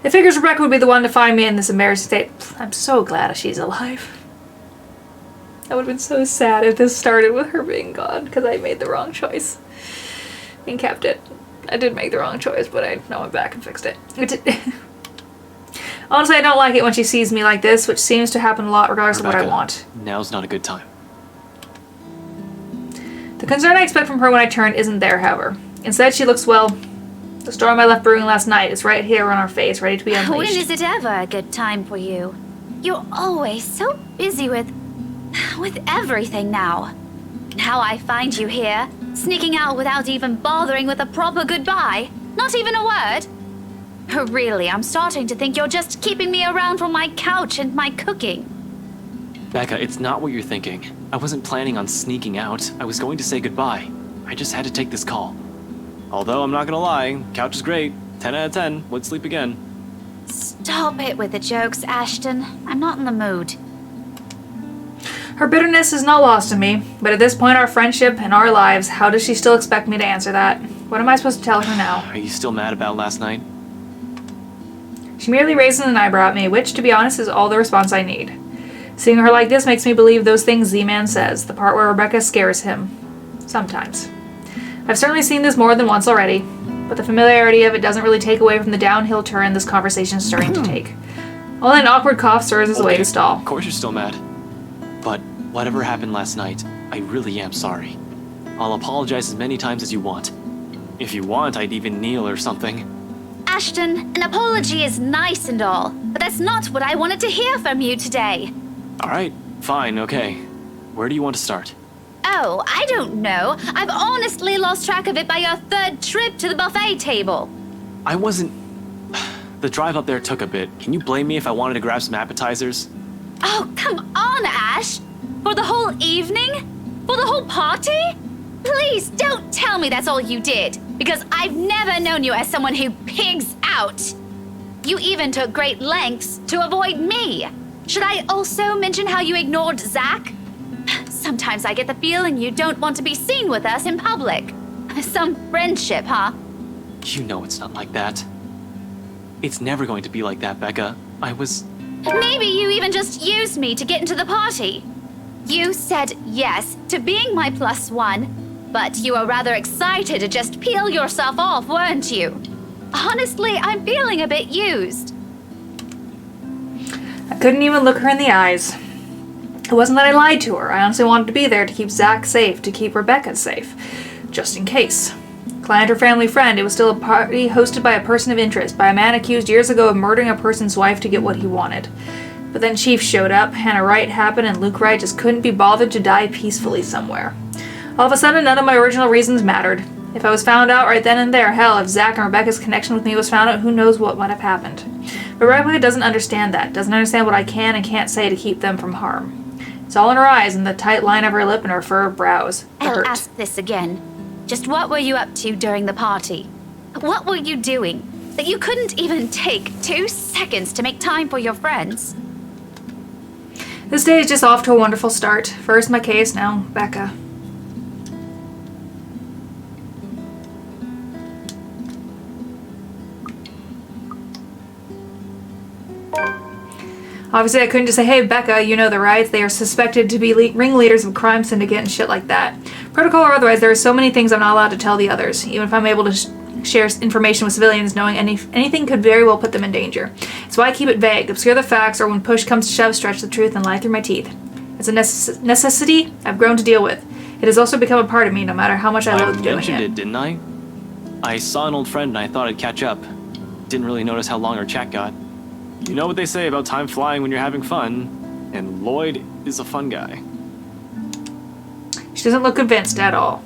It figures Rebecca would be the one to find me in this embarrassing state. I'm so glad she's alive. I would have been so sad if this started with her being gone, because I made the wrong choice and kept it. I did make the wrong choice, but I know I'm back and fixed it. Honestly, I don't like it when she sees me like this, which seems to happen a lot regardless of what I want. Now's not a good time. The concern I expect from her when I turn isn't there, however. Instead, she looks, well, the storm I left brewing last night is right here on our face, ready to be unleashed. When is it ever a good time for you? You're always so busy with everything now. And how I find you here, sneaking out without even bothering with a proper goodbye. Not even a word. Really, I'm starting to think you're just keeping me around for my couch and my cooking. Becca, it's not what you're thinking. I wasn't planning on sneaking out. I was going to say goodbye. I just had to take this call. Although, I'm not gonna lie, couch is great. 10 out of 10. Would sleep again. Stop it with the jokes, Ashton. I'm not in the mood. Her bitterness is not lost on me, but at this point our friendship and our lives, how does she still expect me to answer that? What am I supposed to tell her now? Are you still mad about last night? She merely raises an eyebrow at me, which, to be honest, is all the response I need. Seeing her like this makes me believe those things Z-Man says, the part where Rebecca scares him. Sometimes. I've certainly seen this more than once already, but the familiarity of it doesn't really take away from the downhill turn this conversation is starting to take. Only an awkward cough serves as a way to stall. Of course you're still mad. But whatever happened last night, I really am sorry. I'll apologize as many times as you want. If you want, I'd even kneel or something. Ashton, an apology is nice and all, but that's not what I wanted to hear from you today. Alright, fine, okay. Where do you want to start? Oh, I don't know. I've honestly lost track of it by your third trip to the buffet table. I wasn't... The drive up there took a bit. Can you blame me if I wanted to grab some appetizers? Oh, come on, Ash! For the whole evening? For the whole party? Please don't tell me that's all you did, because I've never known you as someone who pigs out. You even took great lengths to avoid me. Should I also mention how you ignored Zach? Sometimes I get the feeling you don't want to be seen with us in public. Some friendship, huh? You know it's not like that. It's never going to be like that, Becca. Maybe you even just used me to get into the party. You said yes to being my +1, but you were rather excited to just peel yourself off, weren't you? Honestly, I'm feeling a bit used. I couldn't even look her in the eyes. It wasn't that I lied to her. I honestly wanted to be there to keep Zach safe, to keep Rebecca safe. Just in case. Client or family friend, it was still a party hosted by a person of interest, by a man accused years ago of murdering a person's wife to get what he wanted. But then Chief showed up, Hannah Wright happened, and Luke Wright just couldn't be bothered to die peacefully somewhere. All of a sudden, none of my original reasons mattered. If I was found out right then and there, hell, if Zach and Rebecca's connection with me was found out, who knows what might have happened. But Rebecca doesn't understand that, doesn't understand what I can and can't say to keep them from harm. It's all in her eyes and the tight line of her lip and her furrowed brows. I'll ask this again. Just what were you up to during the party? What were you doing that you couldn't even take 2 seconds to make time for your friends? This day is just off to a wonderful start. First my case, now Becca. Obviously, I couldn't just say, hey, Becca, you know the rights. They are suspected to be ringleaders of a crime syndicate and shit like that. Protocol or otherwise, there are so many things I'm not allowed to tell the others, even if I'm able to share information with civilians, knowing anything could very well put them in danger. It's why I keep it vague, obscure the facts, or when push comes to shove, stretch the truth and lie through my teeth. It's a necessity I've grown to deal with. It has also become a part of me, no matter how much I loathe doing it. I mentioned it, didn't I? I saw an old friend and I thought I'd catch up. Didn't really notice how long our chat got. You know what they say about time flying when you're having fun, and Lloyd is a fun guy. She doesn't look convinced at all.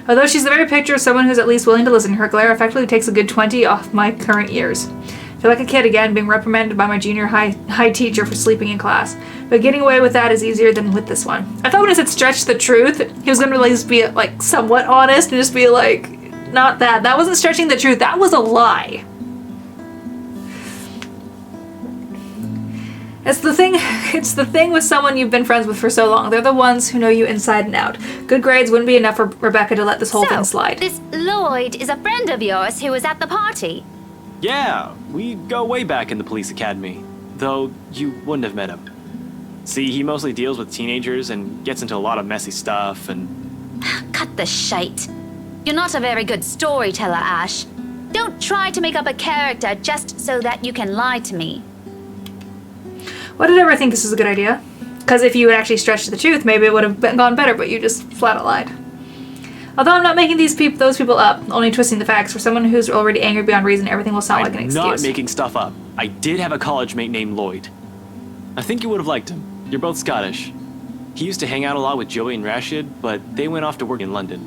Although she's the very picture of someone who's at least willing to listen, her glare effectively takes a good 20 off my current years. I feel like a kid again, being reprimanded by my junior high teacher for sleeping in class. But getting away with that is easier than with this one. I thought when I said stretch the truth, he was going to at least be like somewhat honest and just be like, not that. That wasn't stretching the truth. That was a lie. It's the thing with someone you've been friends with for so long. They're the ones who know you inside and out. Good grades wouldn't be enough for Rebecca to let this whole thing slide. This Lloyd is a friend of yours who was at the party. Yeah, we go way back in the police academy. Though you wouldn't have met him. See, he mostly deals with teenagers and gets into a lot of messy stuff and... Cut the shite. You're not a very good storyteller, Ash. Don't try to make up a character just so that you can lie to me. Why did I ever think this was a good idea? Because if you had actually stretched the truth, maybe it would have gone better, but you just flat out lied. Although I'm not making those people up, only twisting the facts. For someone who's already angry beyond reason, everything will sound like an excuse. I'm not making stuff up. I did have a college mate named Lloyd. I think you would have liked him. You're both Scottish. He used to hang out a lot with Joey and Rashid, but they went off to work in London.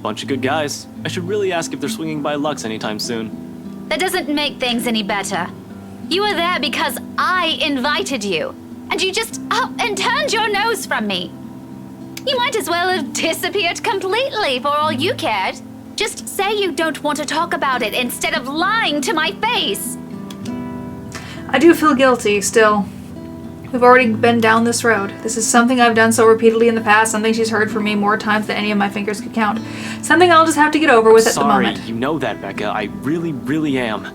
Bunch of good guys. I should really ask if they're swinging by Lux anytime soon. That doesn't make things any better. You were there because I invited you, and you just up and turned your nose from me. You might as well have disappeared completely for all you cared. Just say you don't want to talk about it instead of lying to my face. I do feel guilty, still. We've already been down this road. This is something I've done so repeatedly in the past, something she's heard from me more times than any of my fingers could count. Something I'll just have to get over with at the moment. Sorry, you know that, Becca. I really, really am.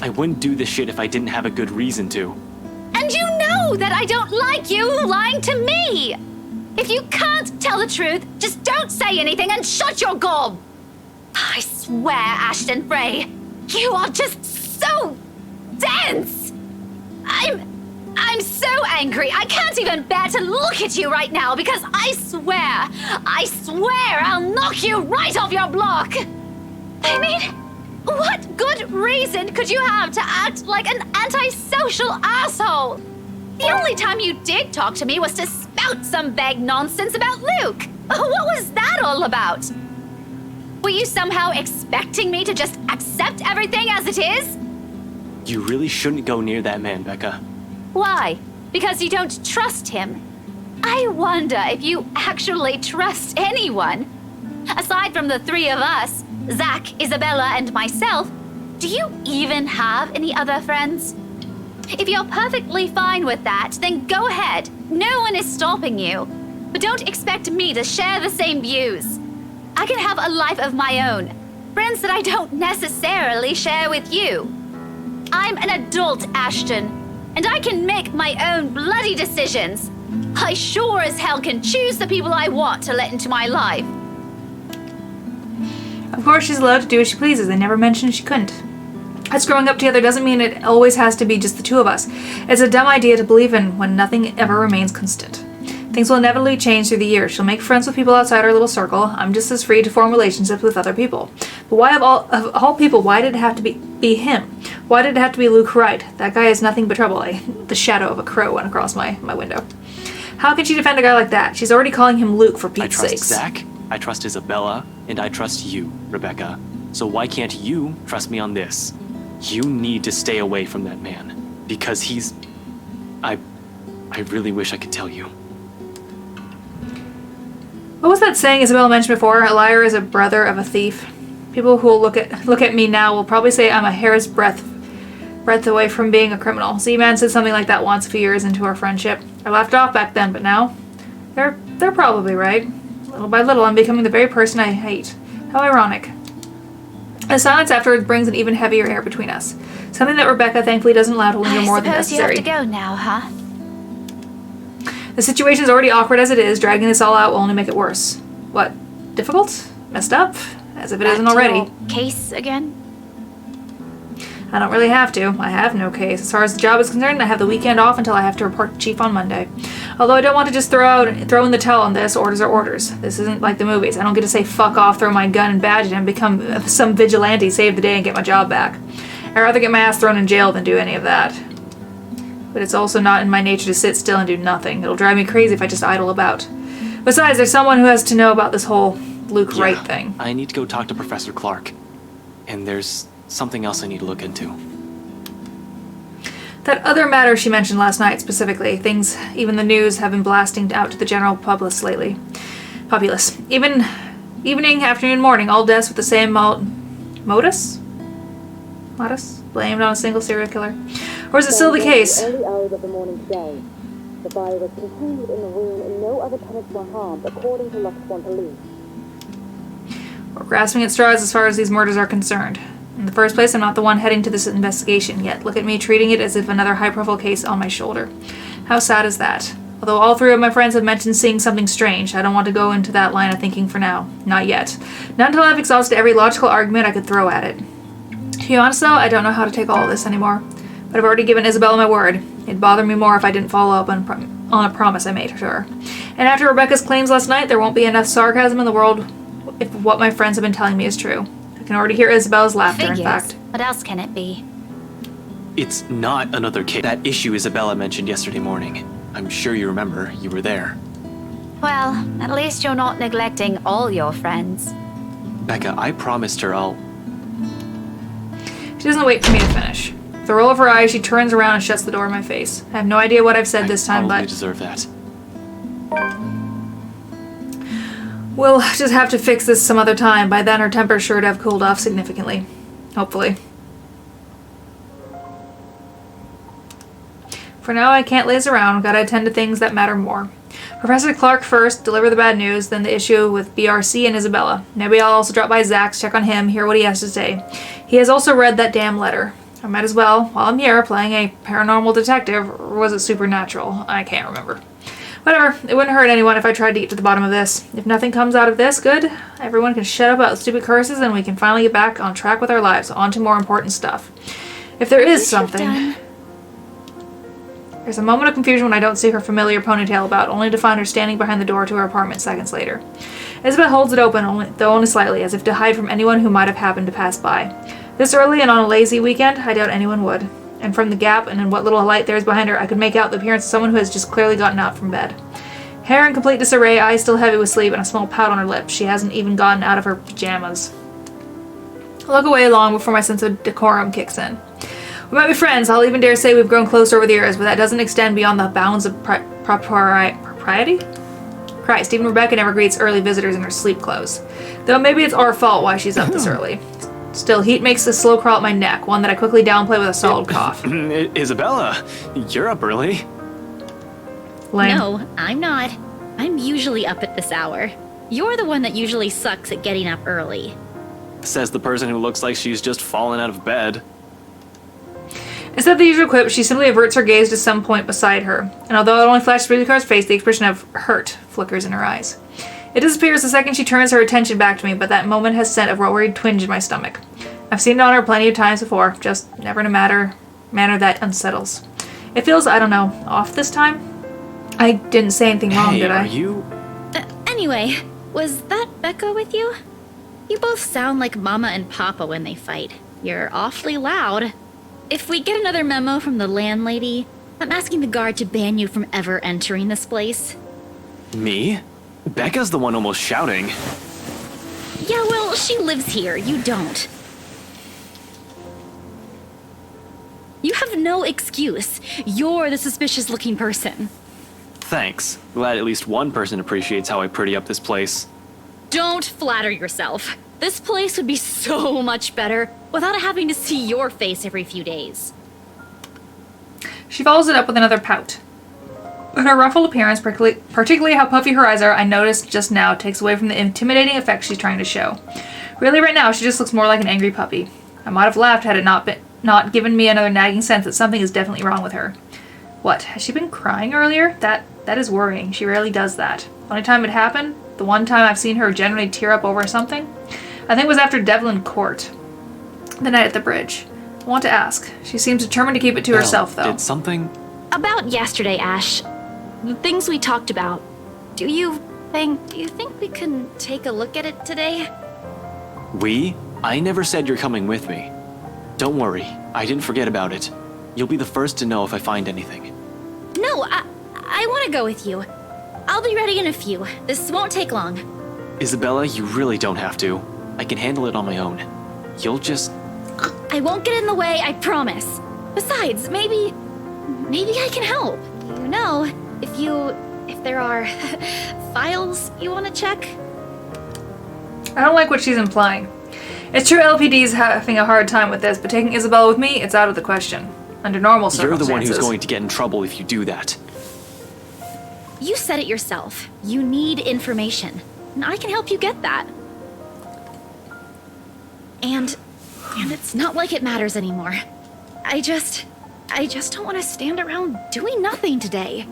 I wouldn't do this shit if I didn't have a good reason to. And you know that I don't like you lying to me. If you can't tell the truth, just don't say anything and shut your gob. I swear, Ashton Frey, you are just so dense. I'm so angry. I can't even bear to look at you right now because I swear I'll knock you right off your block. I mean, what good reason could you have to act like an antisocial asshole? The only time you did talk to me was to spout some vague nonsense about Luke. What was that all about? Were you somehow expecting me to just accept everything as it is? You really shouldn't go near that man, Becca. Why? Because you don't trust him? I wonder if you actually trust anyone. Aside from the three of us, Zach, Isabella, and myself, do you even have any other friends? If you're perfectly fine with that, then go ahead. No one is stopping you. But don't expect me to share the same views. I can have a life of my own. Friends that I don't necessarily share with you. I'm an adult, Ashton, and I can make my own bloody decisions. I sure as hell can choose the people I want to let into my life. Of course, she's allowed to do as she pleases. They never mentioned she couldn't. Us growing up together doesn't mean it always has to be just the two of us. It's a dumb idea to believe in when nothing ever remains constant. Things will inevitably change through the years. She'll make friends with people outside our little circle. I'm just as free to form relationships with other people. But why of all people, why did it have to be him? Why did it have to be Luke Wright? That guy is nothing but trouble. The shadow of a crow went across my window. How can she defend a guy like that? She's already calling him Luke for Pete's I trust sakes. Zach, I trust Isabella, and I trust you, Rebecca. So why can't you trust me on this? You need to stay away from that man. Because he's... I really wish I could tell you. What was that saying Isabella mentioned before? A liar is a brother of a thief. People who will look at me now will probably say I'm a hair's breadth away from being a criminal. Z-Man said something like that once a few years into our friendship. I laughed off back then, but now they're probably right. Little by little, I'm becoming the very person I hate. How ironic. The silence afterwards brings an even heavier air between us. Something that Rebecca thankfully doesn't allow to linger more than necessary. I suppose you have to go now, huh? The situation's already awkward as it is. Dragging this all out will only make it worse. What? Difficult? Messed up? As if it isn't already. Back to your case again? I don't really have to. I have no case. As far as the job is concerned, I have the weekend off until I have to report to Chief on Monday. Although I don't want to just throw in the towel on this. Orders are orders. This isn't like the movies. I don't get to say fuck off, throw my gun and badge it, and become some vigilante, save the day, and get my job back. I'd rather get my ass thrown in jail than do any of that. But it's also not in my nature to sit still and do nothing. It'll drive me crazy if I just idle about. Besides, there's someone who has to know about this whole Luke Wright thing. I need to go talk to Professor Clark. And there's something else I need to look into. That other matter she mentioned last night specifically, things even the news have been blasting out to the general populace lately. Evening, afternoon, morning, all deaths with the same modus? Blamed on a single serial killer? Or is it still the case? Early hours of the morning today. The fire was contained in the room and no other tenants were harmed, according to Lux One Police. We're grasping at straws as far as these murders are concerned. In the first place, I'm not the one heading to this investigation, yet look at me treating it as if another high-profile case on my shoulder. How sad is that? Although all three of my friends have mentioned seeing something strange, I don't want to go into that line of thinking for now. Not yet. Not until I've exhausted every logical argument I could throw at it. To be honest though, I don't know how to take all of this anymore. But I've already given Isabella my word. It'd bother me more if I didn't follow up on a promise I made to her. And after Rebecca's claims last night, there won't be enough sarcasm in the world if what my friends have been telling me is true. I can already hear Isabella's laughter, Figures. in fact. What else can it be? It's not another case. That issue Isabella mentioned yesterday morning. I'm sure you remember. You were there. Well, at least you're not neglecting all your friends. Becca, I promised her I'll... She doesn't wait for me to finish. With a roll of her eyes, she turns around and shuts the door in my face. I have no idea what I've said this time, I but deserve that. we'll just have to fix this some other time. By then, her temper's sure to have cooled off significantly. Hopefully. For now, I can't laze around. Gotta attend to things that matter more. Professor Clark first, deliver the bad news, then the issue with BRC and Isabella. Maybe I'll also drop by Zach's, check on him, hear what he has to say. He has also read that damn letter. I might as well, while I'm here, playing a paranormal detective, or was it supernatural? I can't remember. Whatever, it wouldn't hurt anyone if I tried to get to the bottom of this. If nothing comes out of this, good. Everyone can shut up about stupid curses and we can finally get back on track with our lives, on to more important stuff. If there is something... There's a moment of confusion when I don't see her familiar ponytail about, only to find her standing behind the door to her apartment seconds later. Isabel holds it open, though only slightly, as if to hide from anyone who might have happened to pass by. This early and on a lazy weekend, I doubt anyone would. And from the gap and in what little light there is behind her, I could make out the appearance of someone who has just clearly gotten out from bed. Hair in complete disarray, eyes still heavy with sleep, and a small pout on her lips. She hasn't even gotten out of her pajamas. I look away long before my sense of decorum kicks in. We might be friends. I'll even dare say we've grown closer over the years, but that doesn't extend beyond the bounds of propriety? Christ, even Rebecca never greets early visitors in her sleep clothes. Though maybe it's our fault why she's up this early. Still, heat makes a slow crawl up my neck, one that I quickly downplay with a solid cough. Isabella, you're up early. Lame. No, I'm not. I'm usually up at this hour. You're the one that usually sucks at getting up early. Says the person who looks like she's just fallen out of bed. Instead of the usual quip, she simply averts her gaze to some point beside her, and although it only flashes briefly across her face, the expression of hurt flickers in her eyes. It disappears the second she turns her attention back to me, but that moment has sent a worried twinge in my stomach. I've seen it on her plenty of times before, just never in a manner that unsettles. It feels, I don't know, off this time? I didn't say anything wrong, did I? Are you... Anyway, was that Becca with you? You both sound like Mama and Papa when they fight. You're awfully loud. If we get another memo from the landlady, I'm asking the guard to ban you from ever entering this place. Me? Becca's the one almost shouting. Yeah, well, she lives here. You don't. You have no excuse. You're the suspicious-looking person. Thanks. Glad at least one person appreciates how I pretty up this place. Don't flatter yourself. This place would be so much better without having to see your face every few days. She follows it up with another pout. But her ruffled appearance, particularly how puffy her eyes are, I noticed just now, takes away from the intimidating effect she's trying to show. Really, right now, she just looks more like an angry puppy. I might have laughed had it not given me another nagging sense that something is definitely wrong with her. What, has she been crying earlier? That is worrying. She rarely does that. The only time it happened, the one time I've seen her generally tear up over something, I think it was after Devlin Court, the night at the bridge. I want to ask. She seems determined to keep it to herself, though. Did something... About yesterday, Ash. The things we talked about. Do you think we can take a look at it today? We? I never said you're coming with me. Don't worry, I didn't forget about it. You'll be the first to know if I find anything. No, I want to go with you. I'll be ready in a few. This won't take long. Isabella, you really don't have to. I can handle it on my own. You'll just... I won't get in the way, I promise. Besides, maybe I can help. You know, if there are files you want to check. I don't like what she's implying. It's true LPD's having a hard time with this, but taking Isabella with me, it's out of the question. Under normal You're circumstances. the one who's going to get in trouble if you do that. You said it yourself. You need information. And I can help you get that. And And it's not like it matters anymore. I just don't want to stand around doing nothing today.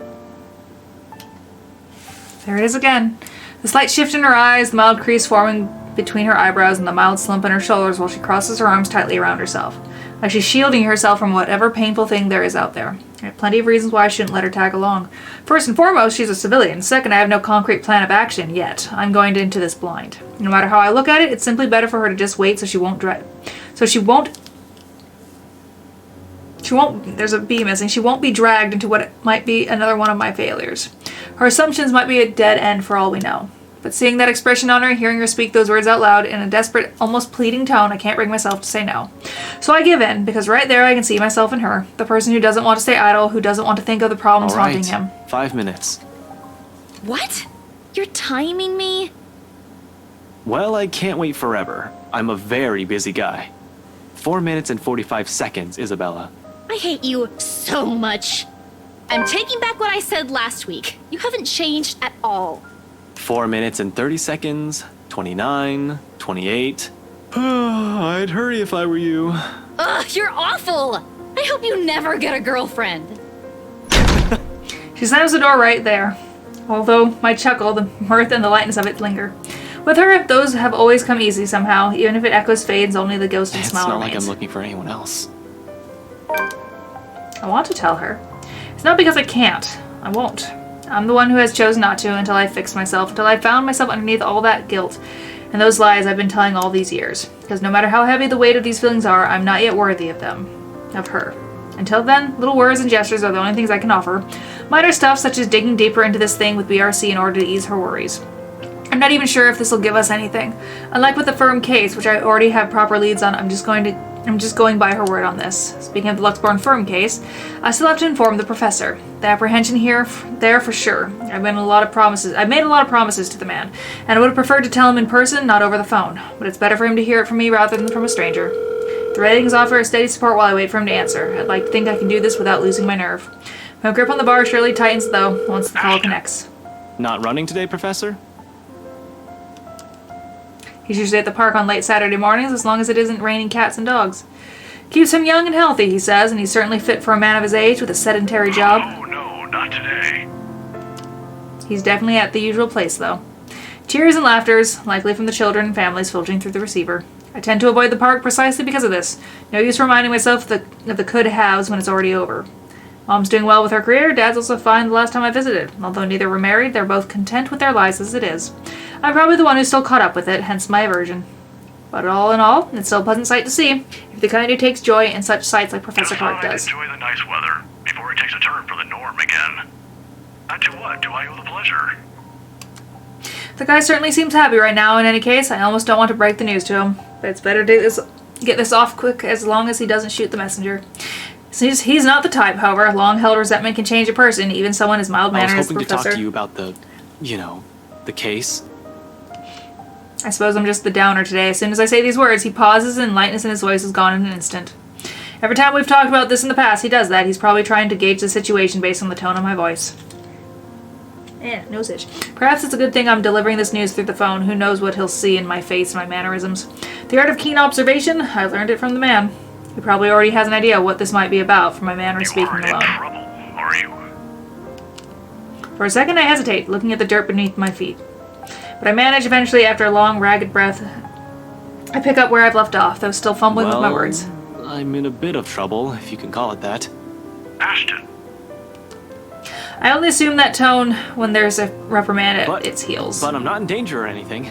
There it is again. The slight shift in her eyes, the mild crease forming between her eyebrows, and the mild slump in her shoulders while she crosses her arms tightly around herself, like she's shielding herself from whatever painful thing there is out there. I have plenty of reasons why I shouldn't let her tag along. First and foremost, she's a civilian. Second, I have no concrete plan of action yet. I'm going into this blind. No matter how I look at it, it's simply better for her to just wait so she won't there's a B missing. She won't be dragged into what might be another one of my failures. Her assumptions might be a dead end for all we know. But seeing that expression on her, hearing her speak those words out loud in a desperate, almost pleading tone, I can't bring myself to say no. So I give in, because right there I can see myself in her. The person who doesn't want to stay idle, who doesn't want to think of the problems All right, haunting him. 5 minutes. What? You're timing me? Well, I can't wait forever. I'm a very busy guy. 4 minutes and 45 seconds, Isabella. I hate you so much. I'm taking back what I said last week. You haven't changed at all. 4 minutes and 30 seconds, 29, 28. I'd hurry if I were you. Ugh, you're awful! I hope you never get a girlfriend. She slams the door right there. Although my chuckle, the mirth and the lightness of it linger. With her, those have always come easy somehow. Even if it echoes fades, only the ghosted It's smile not remains. like I'm looking for anyone else. I want to tell her. It's not because I can't. I won't. I'm the one who has chosen not to until I fixed myself, until I found myself underneath all that guilt and those lies I've been telling all these years. Because no matter how heavy the weight of these feelings are, I'm not yet worthy of them. Of her. Until then, little words and gestures are the only things I can offer. Minor stuff such as digging deeper into this thing with BRC in order to ease her worries. I'm not even sure if this will give us anything. Unlike with the firm case, which I already have proper leads on, I'm just going by her word on this. Speaking of the Luxborn firm case, I still have to inform the professor. The apprehension there for sure. I've made a lot of promises to the man, and I would have preferred to tell him in person, not over the phone. But it's better for him to hear it from me rather than from a stranger. The ratings offer a steady support while I wait for him to answer. I'd like to think I can do this without losing my nerve. My grip on the bar surely tightens though, once the call connects. Not running today, Professor? He's usually at the park on late Saturday mornings as long as it isn't raining cats and dogs. Keeps him young and healthy, he says, and he's certainly fit for a man of his age with a sedentary job. Oh, no, not today. He's definitely at the usual place, though. Cheers and laughters, likely from the children and families filtering through the receiver. I tend to avoid the park precisely because of this. No use reminding myself of the could-haves when it's already over. Mom's doing well with her career. Dad's also fine the last time I visited. Although neither were married, they're both content with their lives as it is. I'm probably the one who's still caught up with it, hence my aversion. But all in all, it's still a pleasant sight to see, if the kind who takes joy in such sights like Professor Clark does. Enjoy the nice weather before it takes a turn for the norm again. And to what do I owe the pleasure? The guy certainly seems happy right now. In any case, I almost don't want to break the news to him. But it's better to get this off quick as long as he doesn't shoot the messenger. He's not the type, however. Long-held resentment can change a person, even someone as mild-mannered I as was the hoping to talk professor. to you about the case. I suppose I'm just the downer today. As soon as I say these words, he pauses and lightness in his voice is gone in an instant. Every time we've talked about this in the past, he does that. He's probably trying to gauge the situation based on the tone of my voice. Nose itch. Perhaps it's a good thing I'm delivering this news through the phone. Who knows what he'll see in my face and my mannerisms. The art of keen observation, I learned it from the man. He probably already has an idea what this might be about from my manner of You speaking aren't in alone. trouble, are you? For a second I hesitate, looking at the dirt beneath my feet. But I manage eventually, after a long, ragged breath. I pick up where I've left off, though still fumbling with my words. I'm in a bit of trouble, if you can call it that. Ashton, I only assume that tone when there's a reprimand at But- its heels. But I'm not in danger or anything.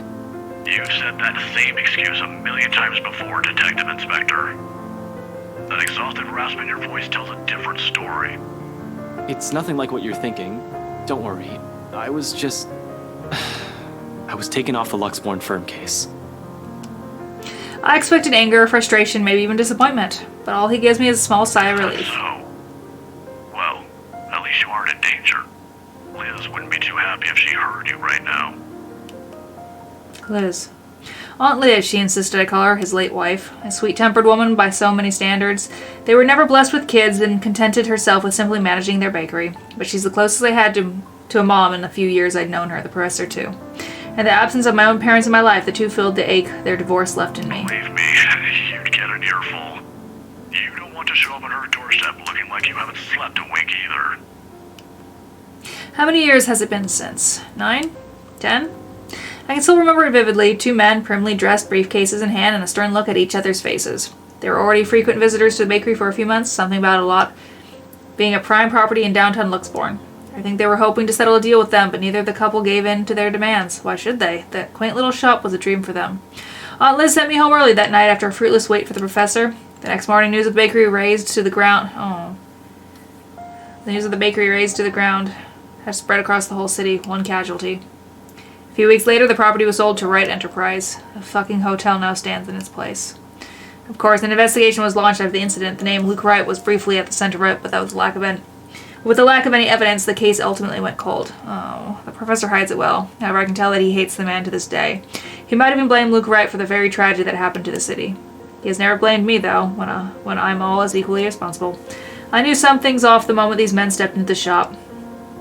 you've said that same excuse a million times before, Detective Inspector. That exhausted rasp in your voice tells a different story. It's nothing like what you're thinking. Don't worry. I was just... I was taken off the Luxborn firm case. I expected anger, frustration, maybe even disappointment, but all he gives me is a small sigh of relief. So, well, at least you aren't in danger. Liz wouldn't be too happy if she heard you right now. Liz. Aunt Liz, she insisted I call her, his late wife. A sweet-tempered woman by so many standards. They were never blessed with kids and contented herself with simply managing their bakery. But she's the closest I had to a mom in the few years I'd known her, the professor too. In the absence of my own parents in my life, the two filled the ache their divorce left in me. Believe me, you'd get an doorstep looking like you haven't slept a wink either. How many years has it been since? 9? 10? I can still remember it vividly, 2 men, primly dressed, briefcases in hand, and a stern look at each other's faces. They were already frequent visitors to the bakery for a few months, something about a lot being a prime property in downtown Luxborn. I think they were hoping to settle a deal with them, but neither of the couple gave in to their demands. Why should they? That quaint little shop was a dream for them. Aunt Liz sent me home early that night after a fruitless wait for the professor. The next morning, news of the bakery razed to the ground. The news of the bakery razed to the ground had spread across the whole city, one casualty. A few weeks later, the property was sold to Wright Enterprise. A fucking hotel now stands in its place. Of course, an investigation was launched after the incident. The name Luke Wright was briefly at the center of it, but that was with the lack of any evidence, the case ultimately went cold. Oh, the professor hides it well. However, I can tell that he hates the man to this day. He might even blame Luke Wright for the very tragedy that happened to the city. He has never blamed me, though, when I'm all as equally responsible. I knew something's off the moment these men stepped into the shop.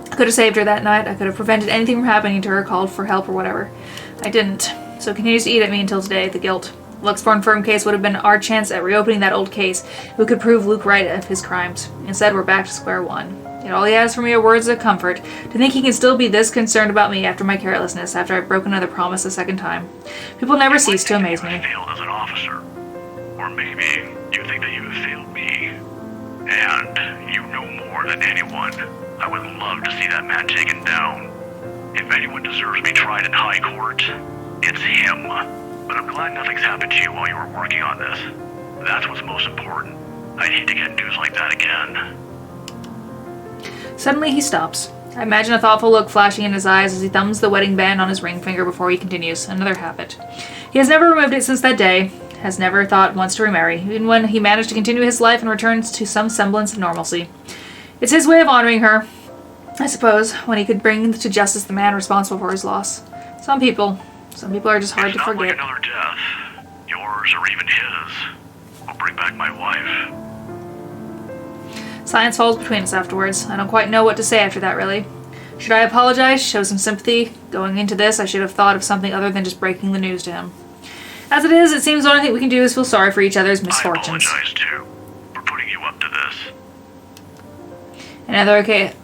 I could have saved her that night. I could have prevented anything from happening to her, called for help or whatever. I didn't. So it continues to eat at me until today, the guilt. The Luxborn firm case would have been our chance at reopening that old case. We could prove Luke right of his crimes. Instead, we're back to square one. Yet all he has for me are words of comfort. To think he can still be this concerned about me after my carelessness, after I've broken another promise a second time. People never cease to amaze me. You failed as an officer. Or maybe you think that you have failed me. And you know more than anyone. I would love to see that man taken down. If anyone deserves to be tried in high court, it's him. But I'm glad nothing's happened to you while you were working on this. That's what's most important. I'd hate to get news like that again. Suddenly he stops. I imagine a thoughtful look flashing in his eyes as he thumbs the wedding band on his ring finger before he continues. Another habit. He has never removed it since that day. Has never thought once to remarry, even when he managed to continue his life and returns to some semblance of normalcy. It's his way of honoring her, I suppose, when he could bring to justice the man responsible for his loss. Some people are just hard to forget. It's not like another death. Yours or even his. Will bring back my wife. Silence falls between us afterwards. I don't quite know what to say after that, really. Should I apologize? Show some sympathy? Going into this, I should have thought of something other than just breaking the news to him. As it is, it seems the only thing we can do is feel sorry for each other's misfortunes. I apologize, too, for putting you up to this. Another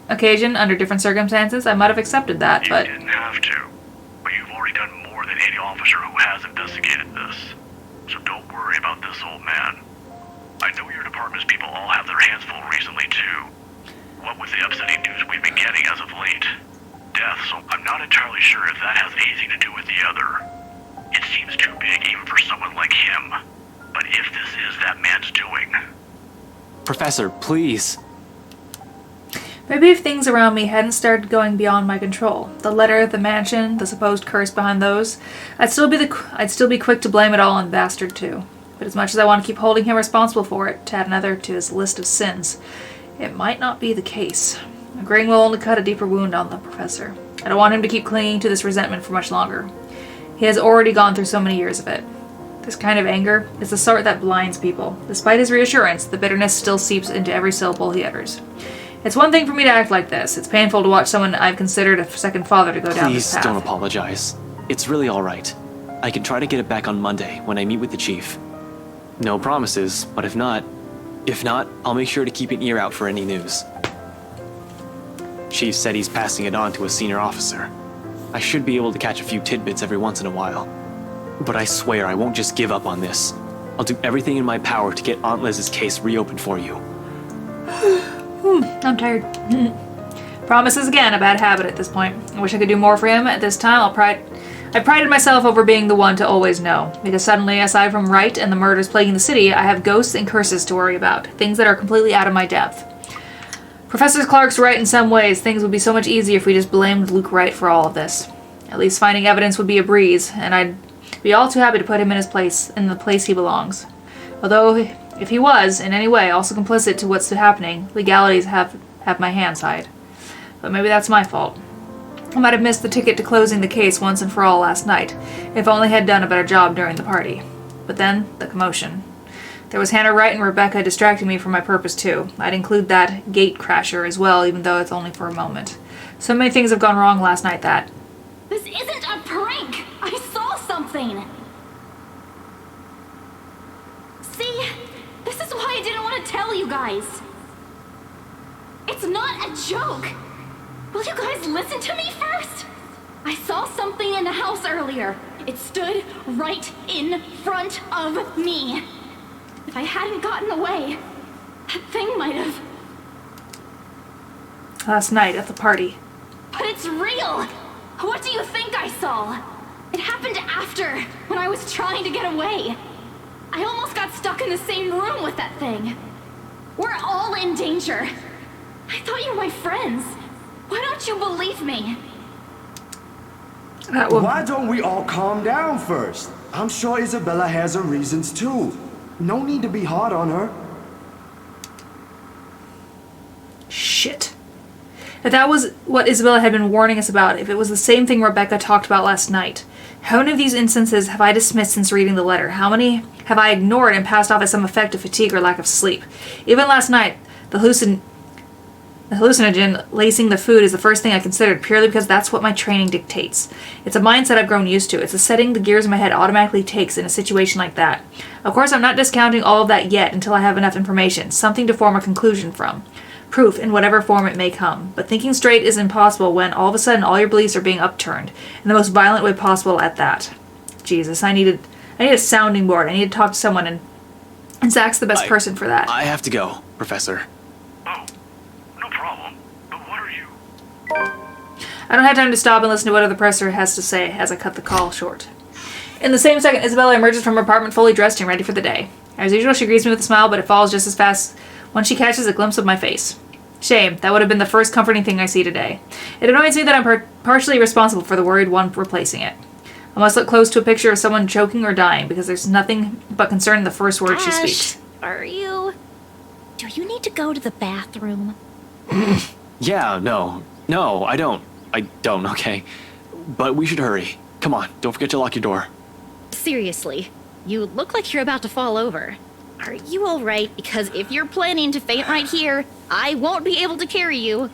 occasion, under different circumstances, I might have accepted that, but... You didn't have to. But you've already done more than any officer who has investigated this. So don't worry about this, old man. I know your department's people all have their hands full recently, too. What with the upsetting news we've been getting as of late. Death, so I'm not entirely sure if that has anything to do with the other. It seems too big even for someone like him. But if this is that man's doing... Professor, please. Maybe if things around me hadn't started going beyond my control, the letter, the mansion, the supposed curse behind those, I'd still be quick to blame it all on Bastard too. But as much as I want to keep holding him responsible for it, to add another to his list of sins, it might not be the case. Agreeing will only cut a deeper wound on the professor. I don't want him to keep clinging to this resentment for much longer. He has already gone through so many years of it. This kind of anger is the sort that blinds people. Despite his reassurance, the bitterness still seeps into every syllable he utters. It's one thing for me to act like this. It's painful to watch someone I've considered a second father to go down this path. Please don't apologize. It's really alright. I can try to get it back on Monday when I meet with the chief. No promises, but if not, I'll make sure to keep an ear out for any news. Chief said he's passing it on to a senior officer. I should be able to catch a few tidbits every once in a while. But I swear I won't just give up on this. I'll do everything in my power to get Aunt Liz's case reopened for you. I'm tired. Promise is again a bad habit at this point. I wish I could do more for him. At this time, I prided myself over being the one to always know. Because suddenly, aside from Wright and the murders plaguing the city, I have ghosts and curses to worry about. Things that are completely out of my depth. Professor Clark's right in some ways. Things would be so much easier if we just blamed Luke Wright for all of this. At least finding evidence would be a breeze, and I'd be all too happy to put him in the place he belongs. Although, if he was, in any way, also complicit to what's happening, legalities have my hands tied. But maybe that's my fault. I might have missed the ticket to closing the case once and for all last night, if only I had done a better job during the party. But then, the commotion. There was Hannah Wright and Rebecca distracting me from my purpose too. I'd include that gate crasher as well, even though it's only for a moment. So many things have gone wrong last night that... This isn't a prank! I saw something! See? This is why I didn't want to tell you guys. It's not a joke. Will you guys listen to me first? I saw something in the house earlier. It stood right in front of me. If I hadn't gotten away, that thing might have... Last night at the party. But it's real! What do you think I saw? It happened after, when I was trying to get away. I almost got stuck in the same room with that thing. We're all in danger. I thought you were my friends. Why don't you believe me? That woman. Why don't we all calm down first? I'm sure Isabella has her reasons too. No need to be hard on her. Shit. If that was what Isabella had been warning us about, if it was the same thing Rebecca talked about last night, how many of these instances have I dismissed since reading the letter? How many have I ignored and passed off as some effect of fatigue or lack of sleep? Even last night, the hallucinogen lacing the food is the first thing I considered, purely because that's what my training dictates. It's a mindset I've grown used to. It's a setting the gears in my head automatically takes in a situation like that. Of course, I'm not discounting all of that yet until I have enough information, something to form a conclusion from. Proof in whatever form it may come. But thinking straight is impossible when all of a sudden all your beliefs are being upturned in the most violent way possible at that. Jesus, I need a sounding board. I need to talk to someone, and Zach's the best person for that. I have to go, Professor. Oh, no problem. But what are you... I don't have time to stop and listen to what other professor has to say as I cut the call short. In the same second, Isabella emerges from her apartment fully dressed and ready for the day. As usual, she greets me with a smile, but it falls just as fast when she catches a glimpse of my face. Shame, that would have been the first comforting thing I see today. It annoys me that I'm partially responsible for the worried one replacing it. I must look close to a picture of someone choking or dying, because there's nothing but concern in the first word she speaks. Are you... Do you need to go to the bathroom? Yeah, no, I don't, okay? But we should hurry. Come on, don't forget to lock your door. Seriously, you look like you're about to fall over. Are you alright? Because if you're planning to faint right here, I won't be able to carry you.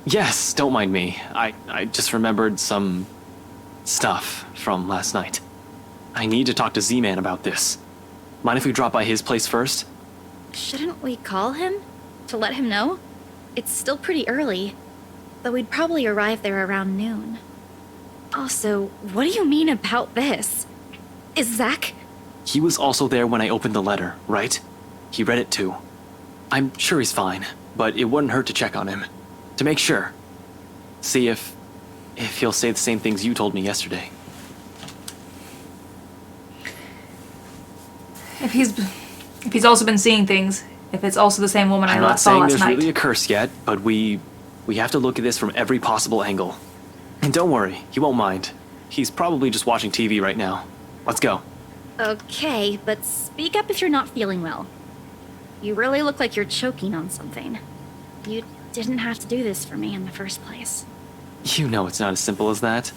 Yes, don't mind me. I just remembered some... stuff from last night. I need to talk to Z-Man about this. Mind if we drop by his place first? Shouldn't we call him? To let him know? It's still pretty early, though we'd probably arrive there around noon. Also, what do you mean about this? Is Zach... He was also there when I opened the letter, right? He read it too. I'm sure he's fine, but it wouldn't hurt to check on him. To make sure. See if he'll say the same things you told me yesterday. If he's also been seeing things, if it's also the same woman I I'm not saw saying last there's night. really a curse yet, but we have to look at this from every possible angle. And don't worry, he won't mind. He's probably just watching TV right now. Let's go. Okay, but speak up if you're not feeling well. You really look like you're choking on something. You didn't have to do this for me in the first place. You know it's not as simple as that.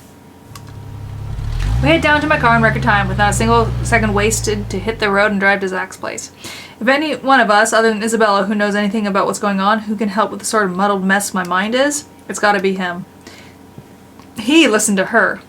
We head down to my car in record time, with not a single second wasted to hit the road and drive to Zach's place. If any one of us, other than Isabella, who knows anything about what's going on, who can help with the sort of muddled mess my mind is, it's gotta be him. He listened to her.